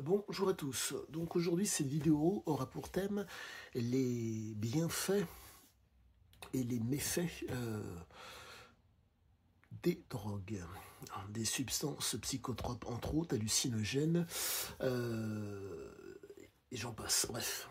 Bonjour à tous. Donc aujourd'hui cette vidéo aura pour thème les bienfaits et les méfaits des drogues, des substances psychotropes entre autres, hallucinogènes, et j'en passe. Bref,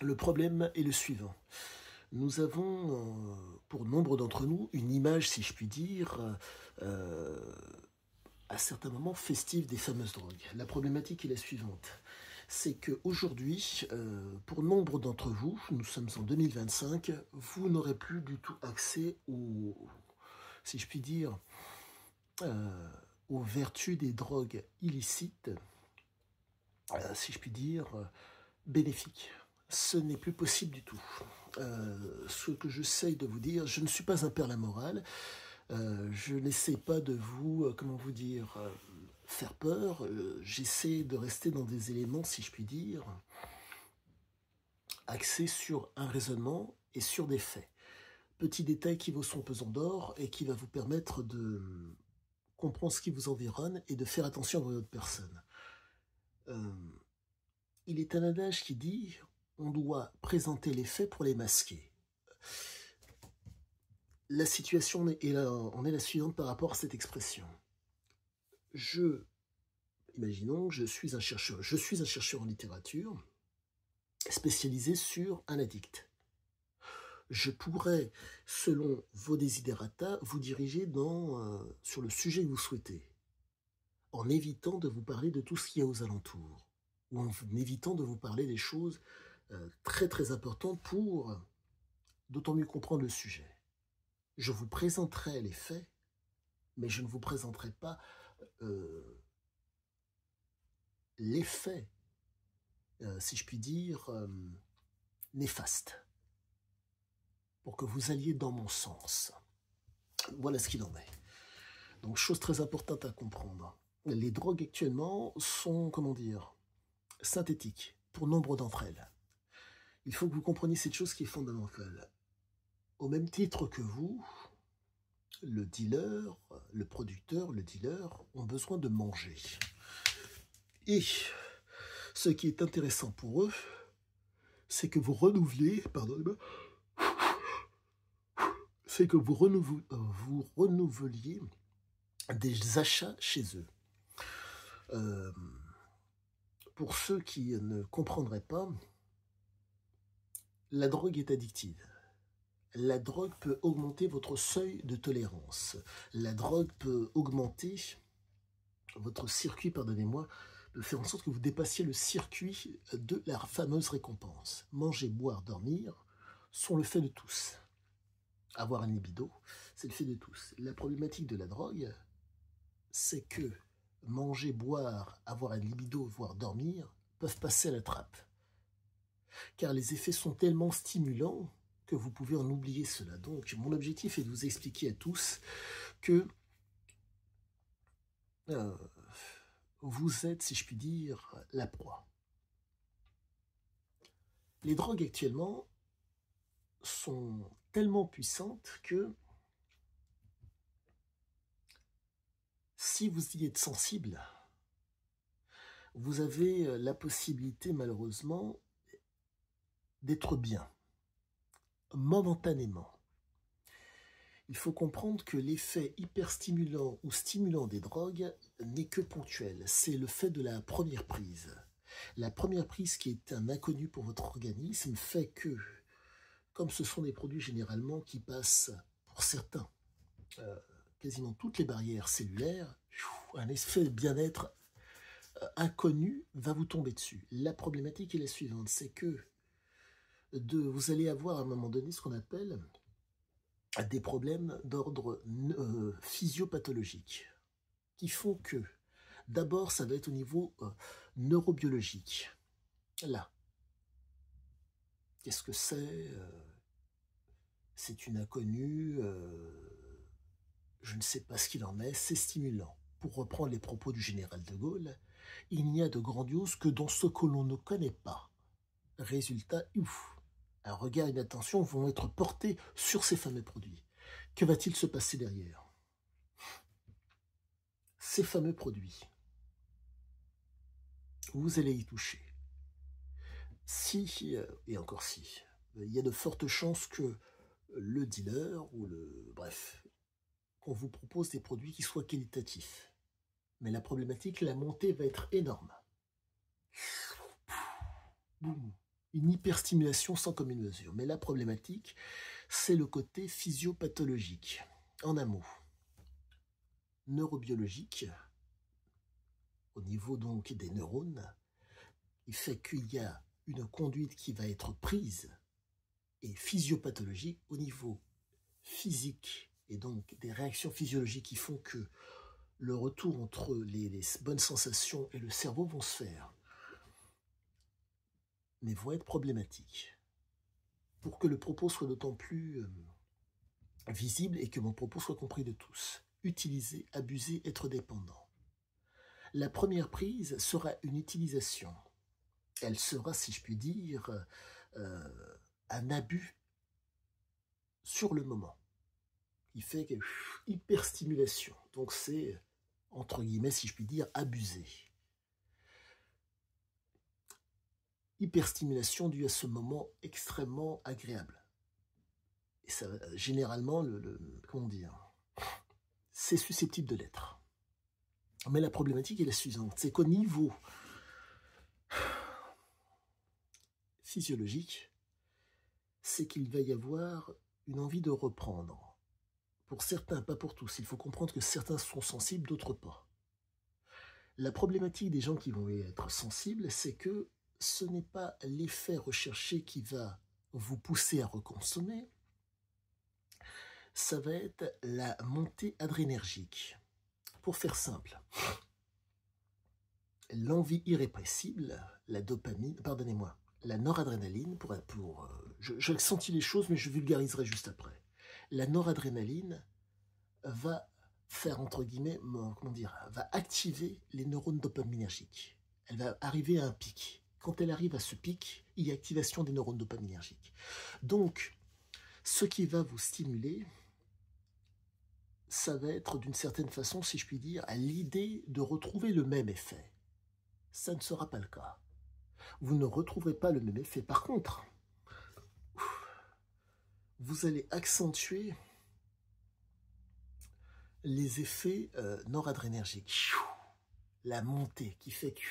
le problème est le suivant. Nous avons, pour nombre d'entre nous, une image, si je puis dire, à certains moments festive des fameuses drogues. La problématique est la suivante. C'est qu'aujourd'hui, pour nombre d'entre vous, nous sommes en 2025, vous n'aurez plus du tout accès si je puis dire, aux vertus des drogues illicites, si je puis dire, bénéfiques. Ce n'est plus possible du tout. Ce que j'essaye de vous dire, je ne suis pas un père la morale, je n'essaie pas de vous, comment vous dire, faire peur, j'essaie de rester dans des éléments, si je puis dire, axés sur un raisonnement et sur des faits. Petit détail qui vaut son pesant d'or et qui va vous permettre de comprendre ce qui vous environne et de faire attention à votre personne. Il est un adage qui dit on doit présenter les faits pour les masquer. La situation est la suivante par rapport à cette expression. Imaginons que je suis un chercheur en littérature spécialisé sur un addict. Je pourrais, selon vos desiderata, vous diriger sur le sujet que vous souhaitez, en évitant de vous parler de tout ce qu'il y a aux alentours, ou en évitant de vous parler des choses très très importantes pour d'autant mieux comprendre le sujet. Je vous présenterai les faits, mais je ne vous présenterai pas l'effet, si je puis dire, néfaste, pour que vous alliez dans mon sens. Voilà ce qu'il en est. Donc, chose très importante à comprendre. Les drogues actuellement sont, comment dire, synthétiques, pour nombre d'entre elles. Il faut que vous compreniez cette chose qui est fondamentale. Au même titre que vous, le dealer, le producteur, le dealer ont besoin de manger. Et ce qui est intéressant pour eux, c'est que vous renouvelez, pardonnez-moi, c'est que vous renouveliez des achats chez eux. Pour ceux qui ne comprendraient pas, la drogue est addictive. La drogue peut augmenter votre seuil de tolérance. La drogue peut augmenter votre circuit, pardonnez-moi, de faire en sorte que vous dépassiez le circuit de la fameuse récompense. Manger, boire, dormir sont le fait de tous. Avoir un libido, c'est le fait de tous. La problématique de la drogue, c'est que manger, boire, avoir un libido, voire dormir, peuvent passer à la trappe. Car les effets sont tellement stimulants que vous pouvez en oublier cela. Donc, mon objectif est de vous expliquer à tous que vous êtes, si je puis dire, la proie. Les drogues actuellement sont tellement puissantes que si vous y êtes sensible, vous avez la possibilité, malheureusement, d'être bien, momentanément. Il faut comprendre que l'effet hyperstimulant ou stimulant des drogues n'est que ponctuel. C'est le fait de la première prise. La première prise qui est un inconnu pour votre organisme fait que, comme ce sont des produits généralement qui passent, pour certains, quasiment toutes les barrières cellulaires, un effet de bien-être inconnu va vous tomber dessus. La problématique est la suivante, c'est que vous allez avoir à un moment donné ce qu'on appelle des problèmes d'ordre physiopathologique qui font que, d'abord, ça va être au niveau neurobiologique. Là, qu'est-ce que c'est c'est une inconnue, je ne sais pas ce qu'il en est, c'est stimulant. Pour reprendre les propos du général de Gaulle, il n'y a de grandiose que dans ce que l'on ne connaît pas. Résultat, ouf, un regard et une attention vont être portés sur ces fameux produits. Que va-t-il se passer derrière? Ces fameux produits vous allez y toucher. Si, et encore si, il y a de fortes chances que le dealer ou bref, qu'on vous propose des produits qui soient qualitatifs. Mais la problématique, la montée va être énorme. Boum. Une hyperstimulation sans commune mesure. Mais la problématique, c'est le côté physiopathologique. En un mot, neurobiologique, au niveau donc des neurones, il fait qu'il y a une conduite qui va être prise, et physiopathologique au niveau physique, et donc des réactions physiologiques qui font que le retour entre les bonnes sensations et le cerveau vont se faire, mais vont être problématiques. Pour que le propos soit d'autant plus visible et que mon propos soit compris de tous. Utiliser, abuser, être dépendant. La première prise sera une utilisation. Elle sera, si je puis dire, un abus sur le moment. Qui fait que hyperstimulation. Donc c'est, entre guillemets, si je puis dire, abuser. Hyperstimulation due à ce moment extrêmement agréable. Et ça, généralement, comment dire, c'est susceptible de l'être. Mais la problématique est la suivante, c'est qu'au niveau physiologique, c'est qu'il va y avoir une envie de reprendre. Pour certains, pas pour tous. Il faut comprendre que certains sont sensibles, d'autres pas. La problématique des gens qui vont être sensibles, c'est que ce n'est pas l'effet recherché qui va vous pousser à reconsommer, ça va être la montée adrénergique. Pour faire simple, l'envie irrépressible, la dopamine, pardonnez-moi, la noradrénaline, je sentis les choses, mais je vulgariserai juste après. La noradrénaline va faire, entre guillemets, comment dire, va activer les neurones dopaminergiques. Elle va arriver à un pic. Quand elle arrive à ce pic, il y a activation des neurones dopaminergiques. Donc, ce qui va vous stimuler, ça va être d'une certaine façon, si je puis dire, à l'idée de retrouver le même effet. Ça ne sera pas le cas. Vous ne retrouverez pas le même effet. Par contre, vous allez accentuer les effets noradrénergiques. La montée qui fait que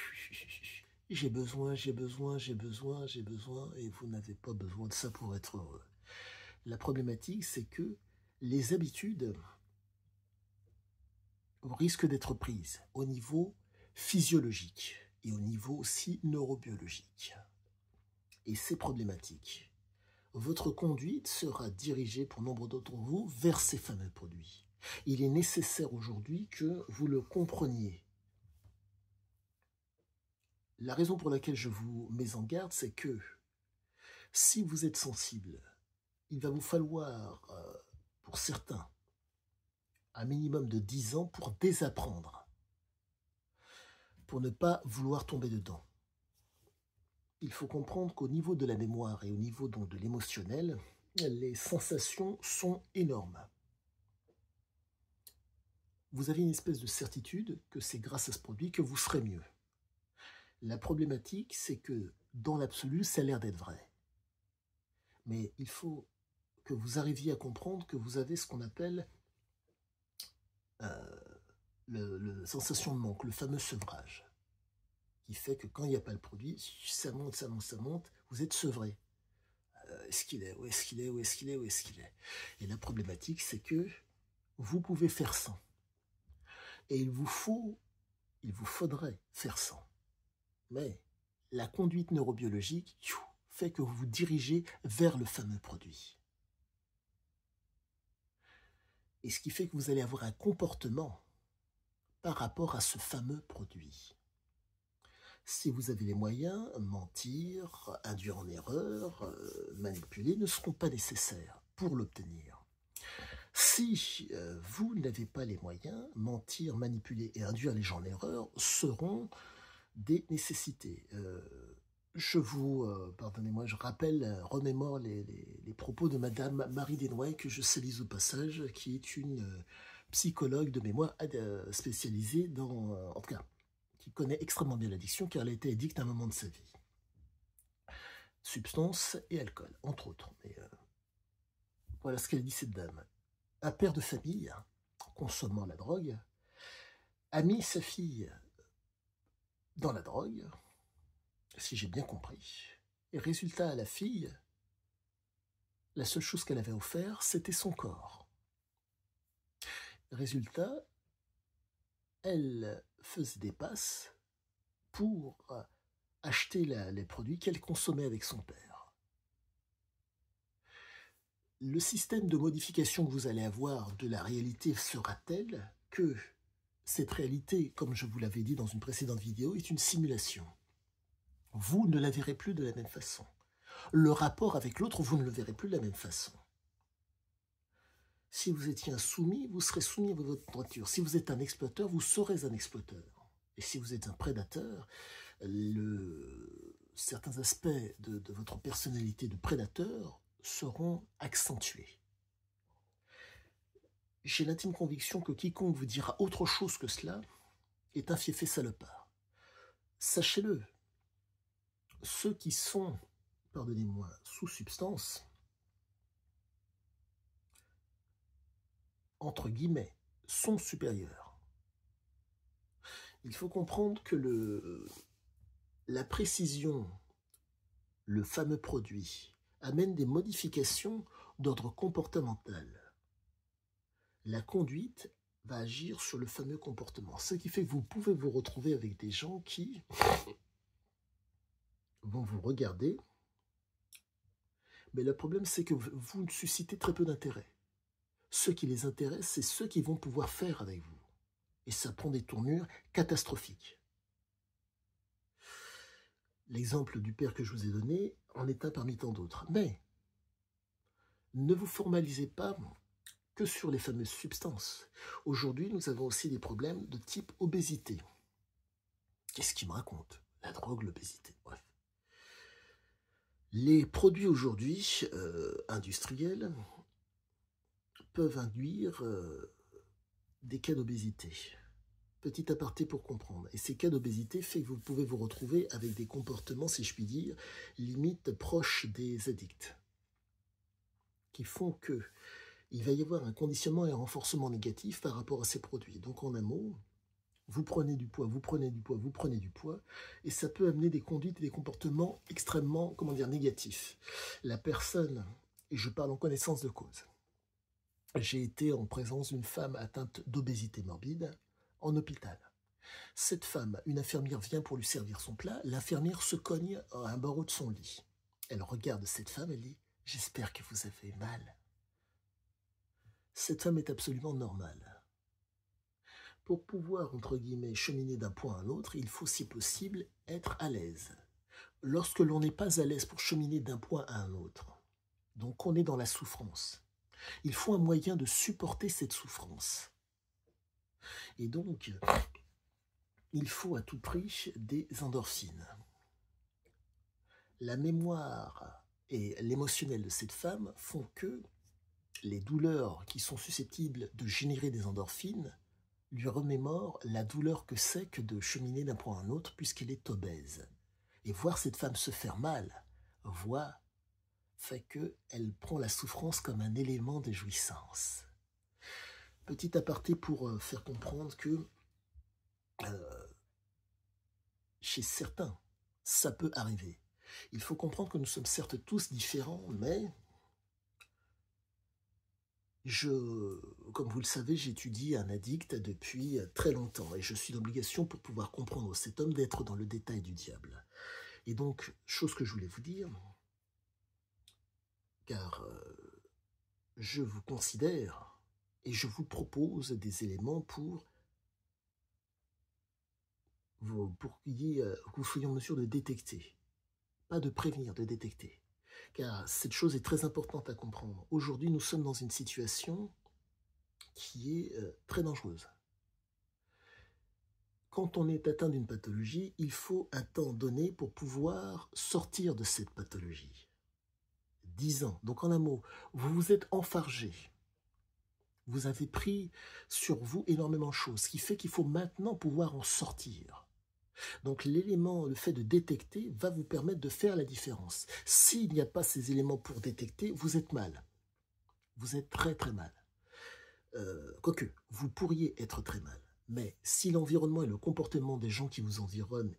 j'ai besoin, et vous n'avez pas besoin de ça pour être heureux. La problématique, c'est que les habitudes risquent d'être prises au niveau physiologique et au niveau aussi neurobiologique. Et c'est problématique. Votre conduite sera dirigée, pour nombre d'entre vous, vers ces fameux produits. Il est nécessaire aujourd'hui que vous le compreniez. La raison pour laquelle je vous mets en garde, c'est que si vous êtes sensible, il va vous falloir, pour certains, un minimum de 10 ans pour désapprendre, pour ne pas vouloir tomber dedans. Il faut comprendre qu'au niveau de la mémoire et au niveau donc de l'émotionnel, les sensations sont énormes. Vous avez une espèce de certitude que c'est grâce à ce produit que vous serez mieux. La problématique, c'est que dans l'absolu, ça a l'air d'être vrai. Mais il faut que vous arriviez à comprendre que vous avez ce qu'on appelle le sensation de manque, le fameux sevrage, qui fait que quand il n'y a pas le produit, ça monte, ça monte, ça monte, vous êtes sevré. Est-ce qu'il est? Où est-ce qu'il est? Où est-ce qu'il est? Où est-ce qu'il est? Et la problématique, c'est que vous pouvez faire sans. Et il vous faudrait faire sans. Mais la conduite neurobiologique fait que vous vous dirigez vers le fameux produit. Et ce qui fait que vous allez avoir un comportement par rapport à ce fameux produit. Si vous avez les moyens, mentir, induire en erreur, manipuler ne seront pas nécessaires pour l'obtenir. Si vous n'avez pas les moyens, mentir, manipuler et induire les gens en erreur seront des nécessités. Pardonnez-moi, je remémore les propos de Madame Marie Desnoyers, que je salue au passage, qui est une psychologue de mémoire spécialisée en tout cas, qui connaît extrêmement bien l'addiction car elle a été addicte à un moment de sa vie. Substances et alcool, entre autres. Mais voilà ce qu'elle dit, cette dame. Un père de famille, consommant la drogue, a mis sa fille dans la drogue, si j'ai bien compris. Et résultat, à la fille, la seule chose qu'elle avait offert, c'était son corps. Résultat, elle faisait des passes pour acheter les produits qu'elle consommait avec son père. Le système de modification que vous allez avoir de la réalité sera tel que cette réalité, comme je vous l'avais dit dans une précédente vidéo, est une simulation. Vous ne la verrez plus de la même façon. Le rapport avec l'autre, vous ne le verrez plus de la même façon. Si vous étiez un soumis, vous serez soumis à votre nature. Si vous êtes un exploiteur, vous serez un exploiteur. Et si vous êtes un prédateur, certains aspects de votre personnalité de prédateur seront accentués. J'ai l'intime conviction que quiconque vous dira autre chose que cela est un fiefé salopard. Sachez-le, ceux qui sont, pardonnez-moi, sous substance, entre guillemets, sont supérieurs. Il faut comprendre que la précision, le fameux produit, amène des modifications d'ordre comportemental. La conduite va agir sur le fameux comportement. Ce qui fait que vous pouvez vous retrouver avec des gens qui vont vous regarder, mais le problème c'est que vous suscitez très peu d'intérêt. Ce qui les intéresse, c'est ceux qui vont pouvoir faire avec vous. Et ça prend des tournures catastrophiques. L'exemple du père que je vous ai donné en est un parmi tant d'autres. Mais ne vous formalisez pas que sur les fameuses substances. Aujourd'hui, nous avons aussi des problèmes de type obésité. Qu'est-ce qu'il me raconte? La drogue, l'obésité, bref. Les produits aujourd'hui industriels peuvent induire des cas d'obésité. Petit aparté pour comprendre. Et ces cas d'obésité fait que vous pouvez vous retrouver avec des comportements, si je puis dire, limite proches des addicts, qui font que il va y avoir un conditionnement et un renforcement négatif par rapport à ces produits. Donc en un mot, vous prenez du poids, vous prenez du poids, vous prenez du poids, et ça peut amener des conduites et des comportements extrêmement, comment dire, négatifs. La personne, et je parle en connaissance de cause, j'ai été en présence d'une femme atteinte d'obésité morbide en hôpital. Cette femme, une infirmière vient pour lui servir son plat, l'infirmière se cogne à un barreau de son lit. Elle regarde cette femme et dit « J'espère que vous avez mal ». Cette femme est absolument normale. Pour pouvoir, entre guillemets, cheminer d'un point à un autre, il faut, si possible, être à l'aise. Lorsque l'on n'est pas à l'aise pour cheminer d'un point à un autre, donc on est dans la souffrance, il faut un moyen de supporter cette souffrance. Et donc, il faut à tout prix des endorphines. La mémoire et l'émotionnel de cette femme font que les douleurs qui sont susceptibles de générer des endorphines lui remémorent la douleur que c'est que de cheminer d'un point à un autre puisqu'elle est obèse. Et voir cette femme se faire mal, fait qu'elle prend la souffrance comme un élément de jouissance. Petit aparté pour faire comprendre que chez certains, ça peut arriver. Il faut comprendre que nous sommes certes tous différents, mais comme vous le savez, j'étudie un addict depuis très longtemps et je suis d'obligation pour pouvoir comprendre cet homme d'être dans le détail du diable. Et donc, chose que je voulais vous dire, car je vous considère et je vous propose des éléments pour que vous soyez en mesure de détecter, pas de prévenir, de détecter. Car cette chose est très importante à comprendre. Aujourd'hui, nous sommes dans une situation qui est très dangereuse. Quand on est atteint d'une pathologie, il faut un temps donné pour pouvoir sortir de cette pathologie. 10 ans. Donc en un mot, vous vous êtes enfargé. Vous avez pris sur vous énormément de choses, ce qui fait qu'il faut maintenant pouvoir en sortir. Donc l'élément, le fait de détecter va vous permettre de faire la différence. S'il n'y a pas ces éléments pour détecter, vous êtes mal. Vous êtes très très mal. Quoique, vous pourriez être très mal. Mais si l'environnement et le comportement des gens qui vous environnent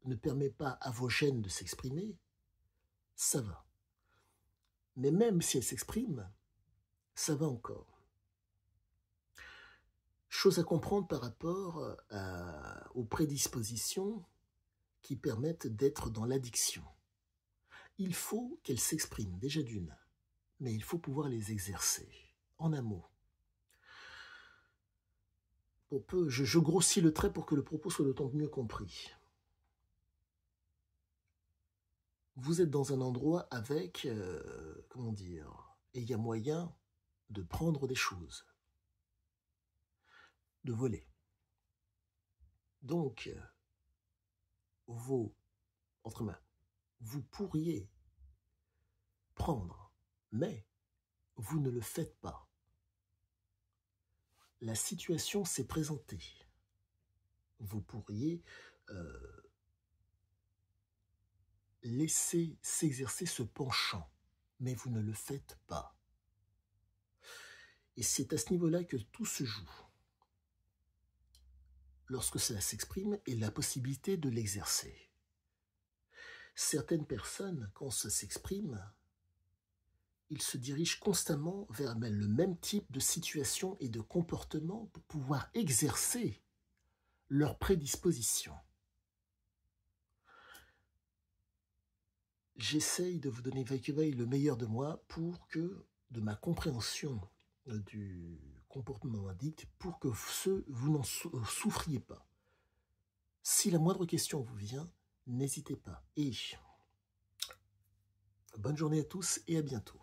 ne permet pas à vos gènes de s'exprimer, ça va. Mais même si elles s'expriment, ça va encore. Chose à comprendre par rapport aux prédispositions qui permettent d'être dans l'addiction. Il faut qu'elles s'expriment, déjà d'une, mais il faut pouvoir les exercer. En un mot. Je grossis le trait pour que le propos soit d'autant mieux compris. Vous êtes dans un endroit avec, comment dire, et il y a moyen de prendre des choses, de voler. Donc, entre mains, vous pourriez prendre, mais vous ne le faites pas. La situation s'est présentée. Vous pourriez laisser s'exercer ce penchant, mais vous ne le faites pas. Et c'est à ce niveau-là que tout se joue. Lorsque cela s'exprime et la possibilité de l'exercer. Certaines personnes, quand ça s'exprime, ils se dirigent constamment vers le même type de situation et de comportement pour pouvoir exercer leur prédisposition. J'essaye de vous donner veille le meilleur de moi pour que, de ma compréhension du comportement addict, pour que vous n'en souffriez pas. Si la moindre question vous vient, n'hésitez pas. Et bonne journée à tous et à bientôt.